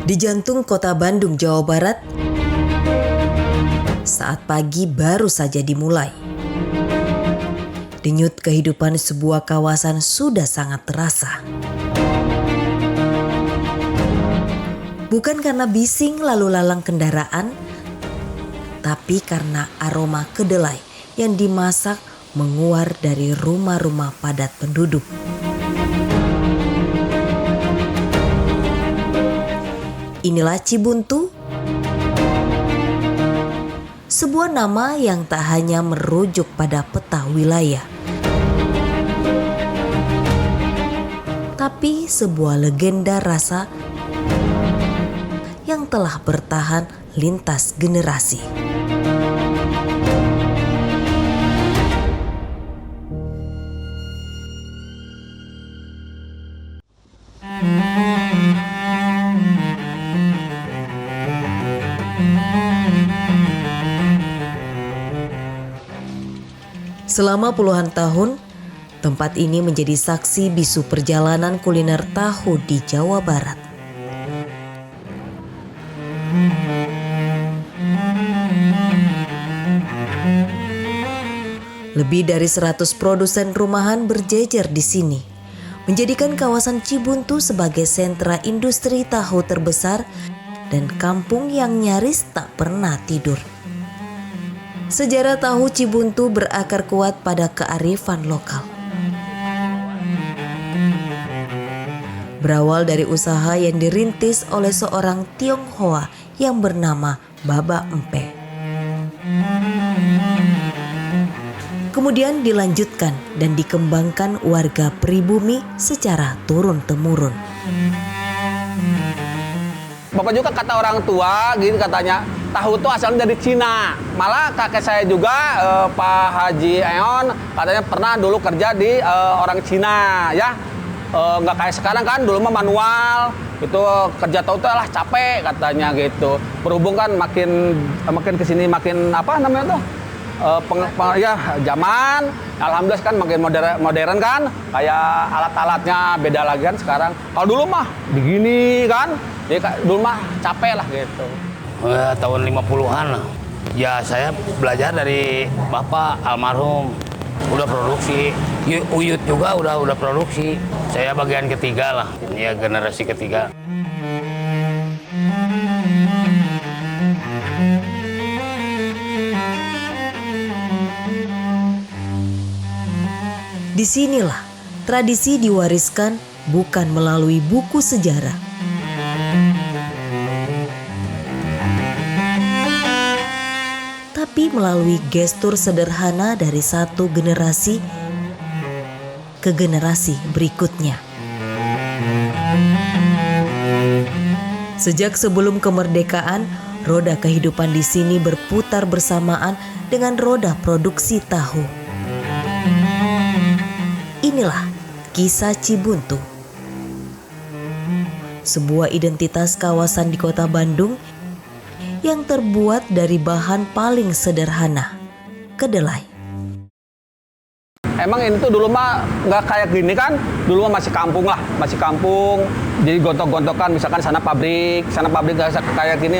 Di jantung kota Bandung, Jawa Barat, saat pagi baru saja dimulai. Denyut kehidupan sebuah kawasan sudah sangat terasa. Bukan karena bising lalu lalang kendaraan, tapi karena aroma kedelai yang dimasak menguar dari rumah-rumah padat penduduk. Inilah Cibuntu, sebuah nama yang tak hanya merujuk pada peta wilayah, tapi sebuah legenda rasa yang telah bertahan lintas generasi. Selama puluhan tahun, tempat ini menjadi saksi bisu perjalanan kuliner tahu di Jawa Barat. Lebih dari 100 produsen rumahan berjejer di sini, menjadikan kawasan Cibuntu sebagai sentra industri tahu terbesar dan kampung yang nyaris tak pernah tidur. Sejarah tahu Cibuntu berakar kuat pada kearifan lokal. Berawal dari usaha yang dirintis oleh seorang Tionghoa yang bernama Baba Empe. Kemudian dilanjutkan dan dikembangkan warga pribumi secara turun-temurun. Bapak juga kata orang tua, gitu katanya, tahu itu asalnya dari Cina. Malah kakek saya juga, Pak Haji Eon, katanya pernah dulu kerja di orang Cina, ya. Nggak kayak sekarang kan, dulu mah manual, itu kerja tahu itu lah capek katanya gitu. Berhubung kan makin kesini makin apa namanya tuh, ya zaman, alhamdulillah kan makin modern kan, kayak alat-alatnya beda lagi kan sekarang. Kalau dulu mah begini kan. Jadi dulu mah capek lah gitu. Tahun 50-an lah. Ya saya belajar dari bapak almarhum. Udah produksi. Uyut juga udah produksi. Saya bagian ketiga lah. Ya generasi ketiga. Disinilah tradisi diwariskan bukan melalui buku sejarah, tapi melalui gestur sederhana dari satu generasi ke generasi berikutnya. Sejak sebelum kemerdekaan, roda kehidupan di sini berputar bersamaan dengan roda produksi tahu. Inilah kisah Cibuntu, sebuah identitas kawasan di kota Bandung yang terbuat dari bahan paling sederhana, kedelai. Emang ini tuh dulu mah nggak kayak gini kan, dulu mah masih kampung lah, masih kampung. Jadi gontok-gontokan, misalkan sana pabrik nggak kayak gini.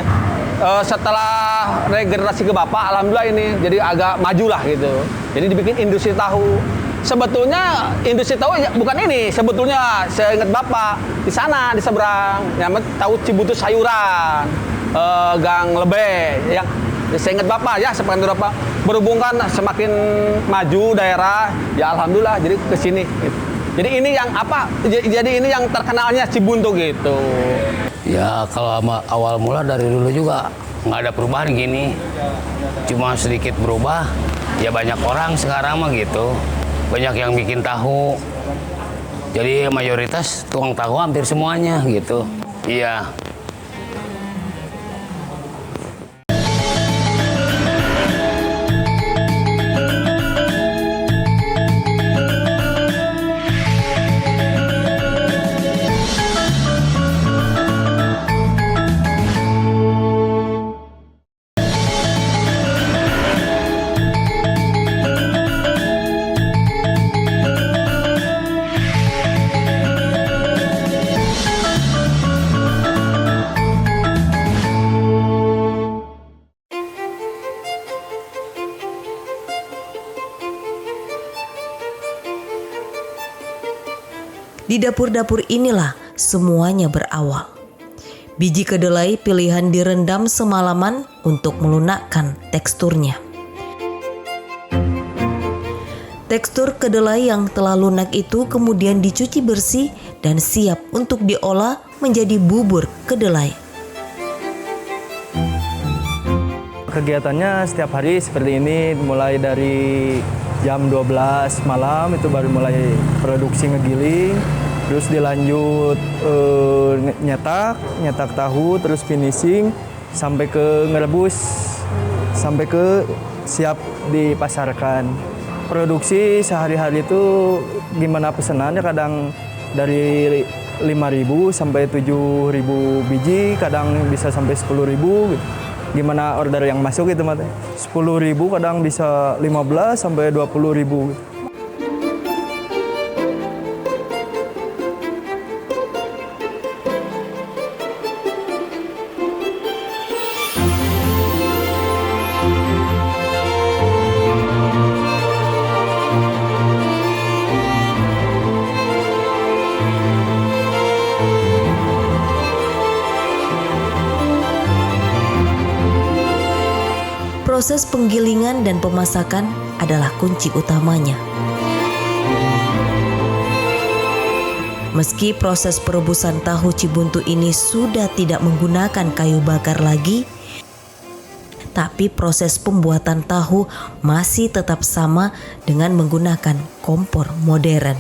Setelah regenerasi ke bapak, alhamdulillah ini jadi agak maju lah gitu. Jadi dibikin industri tahu. Sebetulnya industri tahu bukan ini, sebetulnya saya ingat bapak di sana di seberang, namanya tahu Cibuntu sayuran, Gang Lebe, yang saya ingat bapak ya seperti bapak. Berhubung kan semakin maju daerah, ya alhamdulillah jadi ke sini. Gitu. Jadi ini yang apa? Jadi ini yang terkenalnya Cibuntu gitu. Ya kalau awal mula dari dulu juga nggak ada perubahan gini, cuma sedikit berubah. Ya banyak orang sekarang mah gitu. Banyak yang bikin tahu, jadi mayoritas tukang tahu hampir semuanya gitu. Iya. Di dapur-dapur inilah semuanya berawal. Biji kedelai pilihan direndam semalaman untuk melunakkan teksturnya. Tekstur kedelai yang telah lunak itu kemudian dicuci bersih dan siap untuk diolah menjadi bubur kedelai. Kegiatannya setiap hari seperti ini, mulai dari jam 12 malam itu baru mulai produksi ngegiling. Terus dilanjut nyetak tahu, terus finishing sampai ke ngerebus, sampai ke siap dipasarkan. Produksi sehari-hari itu gimana pesanannya, kadang dari 5.000 sampai 7.000 biji, kadang bisa sampai 10.000 gitu. Gimana order yang masuk itu mah. 10.000 kadang bisa 15 sampai 20.000 gitu. Proses penggilingan dan pemasakan adalah kunci utamanya. Meski proses perebusan tahu Cibuntu ini sudah tidak menggunakan kayu bakar lagi, tapi proses pembuatan tahu masih tetap sama dengan menggunakan kompor modern.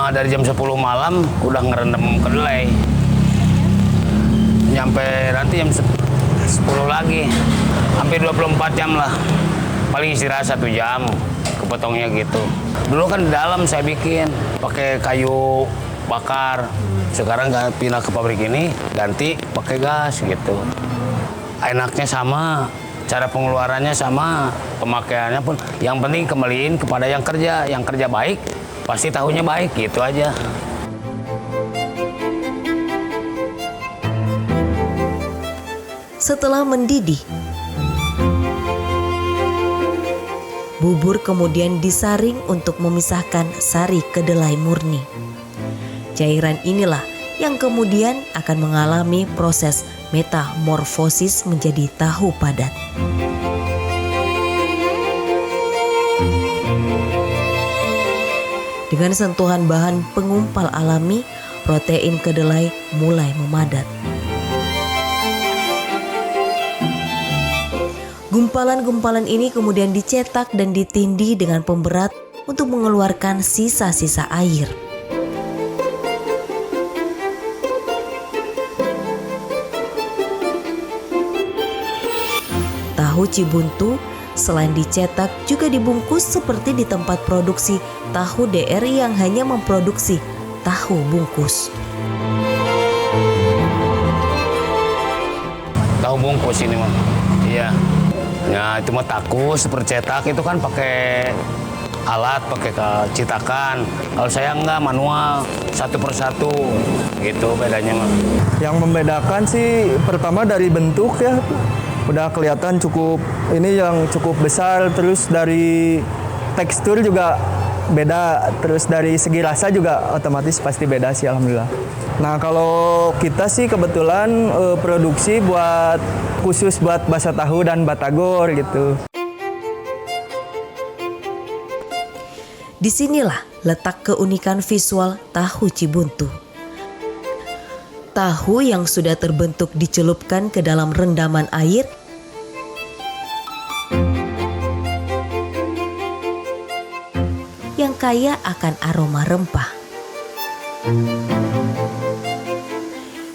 Dari jam 10 malam udah ngerendam kedelai. Nyampe nanti jam 10 lagi. Hampir 24 jam lah. Paling istirahat 1 jam, kepotongnya gitu. Dulu kan di dalam saya bikin pakai kayu bakar. Sekarang pindah ke pabrik ini ganti pakai gas gitu. Enaknya sama, cara pengeluarannya sama, pemakaiannya pun. Yang penting kembaliin kepada yang kerja baik. Pasti tahunya baik, gitu aja. Setelah mendidih, bubur kemudian disaring untuk memisahkan sari kedelai murni. Cairan inilah yang kemudian akan mengalami proses metamorfosis menjadi tahu padat. Dengan sentuhan bahan pengumpal alami, protein kedelai mulai memadat. Gumpalan-gumpalan ini kemudian dicetak dan ditindih dengan pemberat untuk mengeluarkan sisa-sisa air. Tahu Cibuntu selain dicetak juga dibungkus seperti di tempat produksi tahu DR yang hanya memproduksi tahu bungkus. Tahu bungkus ini mah. Iya. Ya itu mah takus percetak itu kan pakai alat, pakai cetakan. Kalau saya enggak, manual, satu persatu gitu bedanya mah. Yang membedakan sih pertama dari bentuk ya. Udah kelihatan cukup, ini yang cukup besar, terus dari tekstur juga beda, terus dari segi rasa juga otomatis pasti beda sih alhamdulillah. Nah kalau kita sih kebetulan produksi khusus buat basa tahu dan batagor gitu. Disinilah letak keunikan visual tahu Cibuntu. Tahu yang sudah terbentuk dicelupkan ke dalam rendaman air yang kaya akan aroma rempah.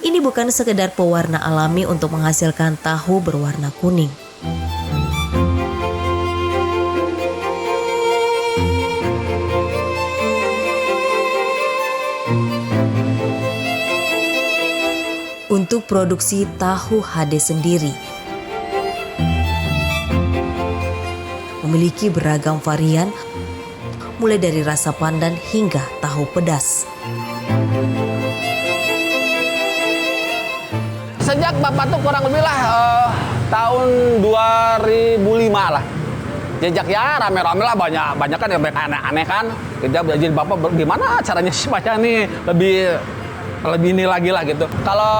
Ini bukan sekedar pewarna alami untuk menghasilkan tahu berwarna kuning. Untuk produksi tahu HD sendiri memiliki beragam varian, mulai dari rasa pandan hingga tahu pedas. Sejak Bapak tuh kurang lebih lah tahun 2005 lah. Jejak ya rame-rame lah, banyak kan yang aneh-aneh kan. Kita belajar bapak gimana caranya supaya nih lebih ini lagi lah gitu. Kalau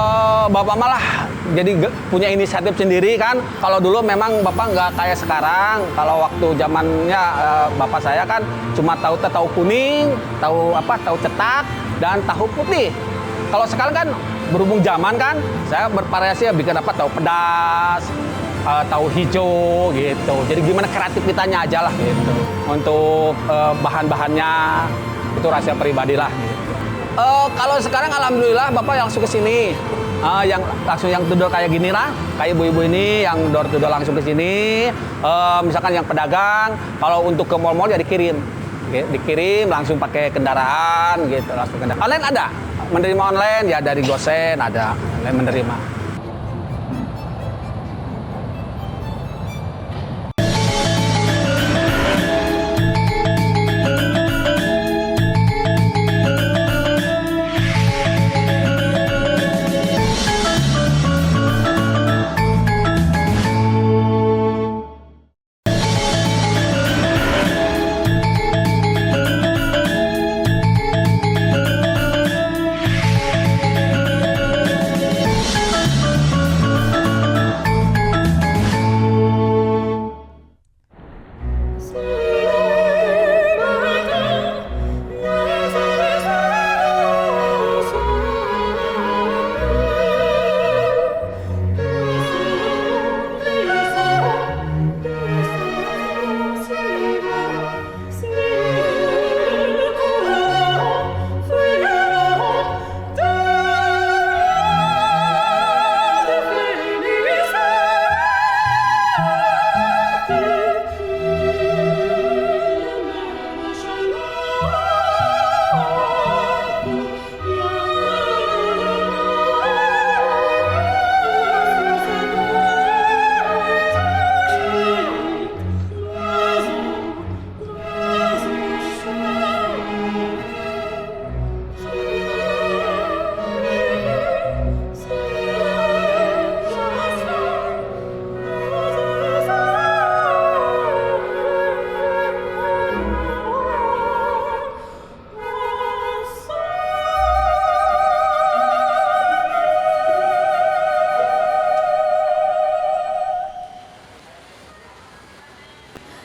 bapak malah jadi punya inisiatif sendiri kan. Kalau dulu memang bapak nggak kayak sekarang. Kalau waktu zamannya bapak saya kan cuma tahu kuning, tahu cetak dan tahu putih. Kalau sekarang kan berhubung zaman kan, saya bervariasi bikin tahu pedas, tahu hijau gitu. Jadi gimana kreativitasnya aja lah gitu. Untuk bahan-bahannya itu rahasia pribadi lah. Gitu. Kalau sekarang alhamdulillah bapak langsung ke sini, yang dodol kayak gini lah, kayak ibu-ibu ini yang door to door langsung ke sini. Misalkan yang pedagang, kalau untuk ke mall-mall ya dikirim langsung pakai kendaraan gitu, langsung kendaraan. Online ada, menerima online ya dari Gosen ada, online menerima.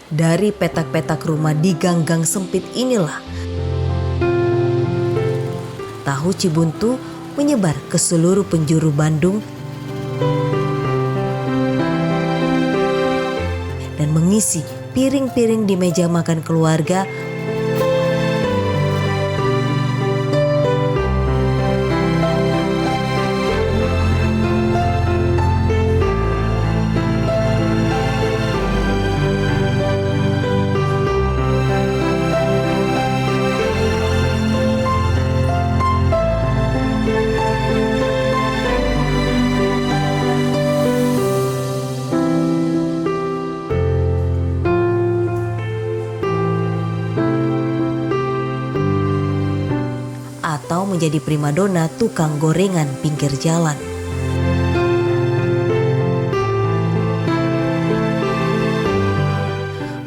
Dari petak-petak rumah di gang-gang sempit inilah, tahu Cibuntu menyebar ke seluruh penjuru Bandung dan mengisi piring-piring di meja makan keluarga. Atau menjadi primadona tukang gorengan pinggir jalan.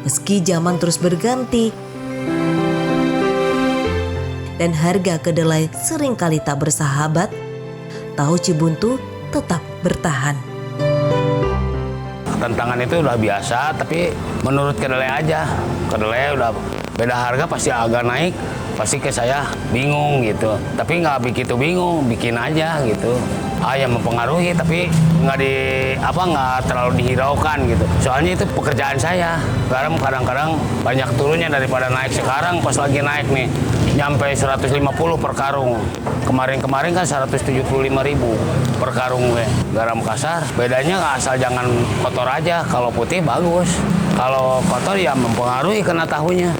Meski zaman terus berganti dan harga kedelai seringkali tak bersahabat, tahu Cibuntu tetap bertahan. Tantangan itu udah biasa, tapi menurut kedelai aja. Kedelai udah beda harga pasti agak naik, pasti ke saya bingung gitu. Tapi nggak begitu bingung, bikin aja gitu. Yang mempengaruhi tapi nggak terlalu dihiraukan gitu. Soalnya itu pekerjaan saya. Garam kadang-kadang banyak turunnya daripada naik. Sekarang pas lagi naik nih, nyampe 150 per karung. Kemarin kan 175.000 per karung garam kasar. Bedanya asal jangan kotor aja, kalau putih bagus. Kalau kotor ya mempengaruhi kena tahunya.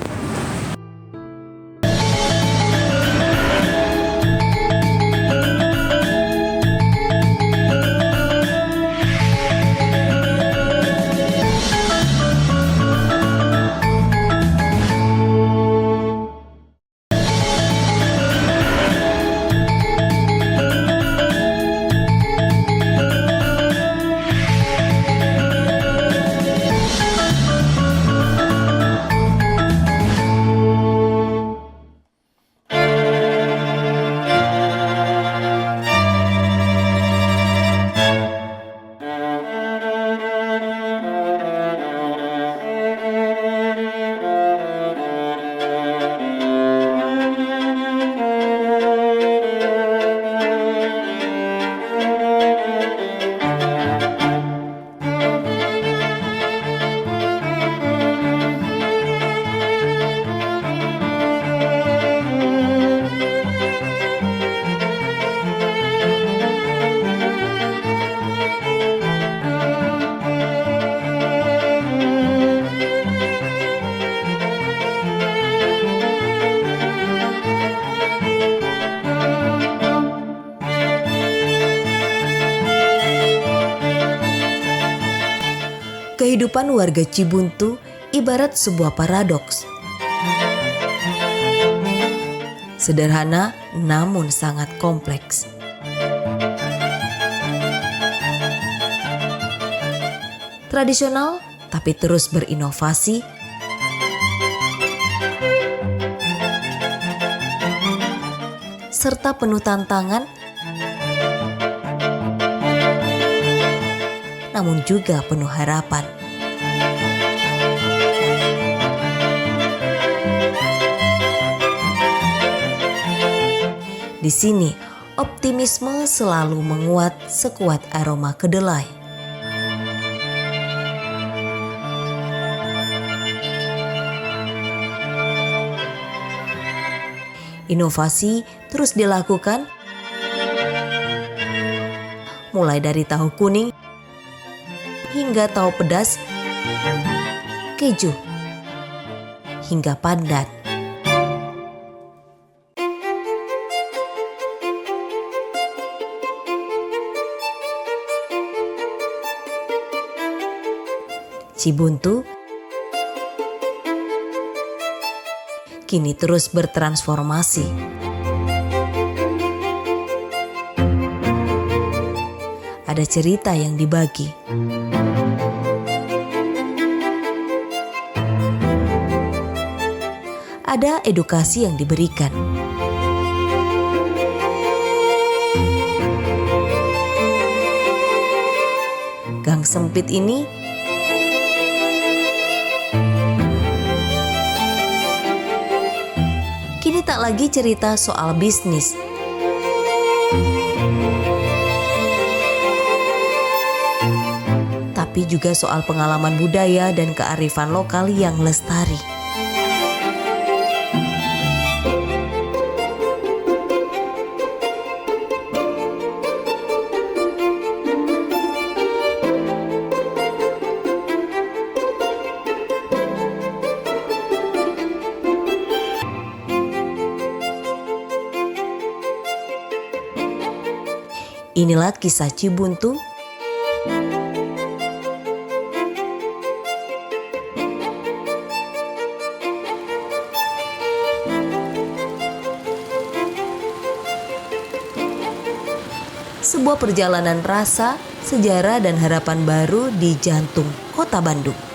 Kehidupan warga Cibuntu ibarat sebuah paradoks. Sederhana namun sangat kompleks. Tradisional tapi terus berinovasi. Serta penuh tantangan, namun juga penuh harapan. Di sini, optimisme selalu menguat sekuat aroma kedelai. Inovasi terus dilakukan, mulai dari tahu kuning hingga tahu pedas, keju, hingga pandan. Cibuntu kini terus bertransformasi. Ada cerita yang dibagi. Ada edukasi yang diberikan. Gang sempit ini kini tak lagi cerita soal bisnis. Tapi juga soal pengalaman budaya dan kearifan lokal yang lestari. Inilah kisah Cibuntu. Sebuah perjalanan rasa, sejarah dan harapan baru di jantung kota Bandung.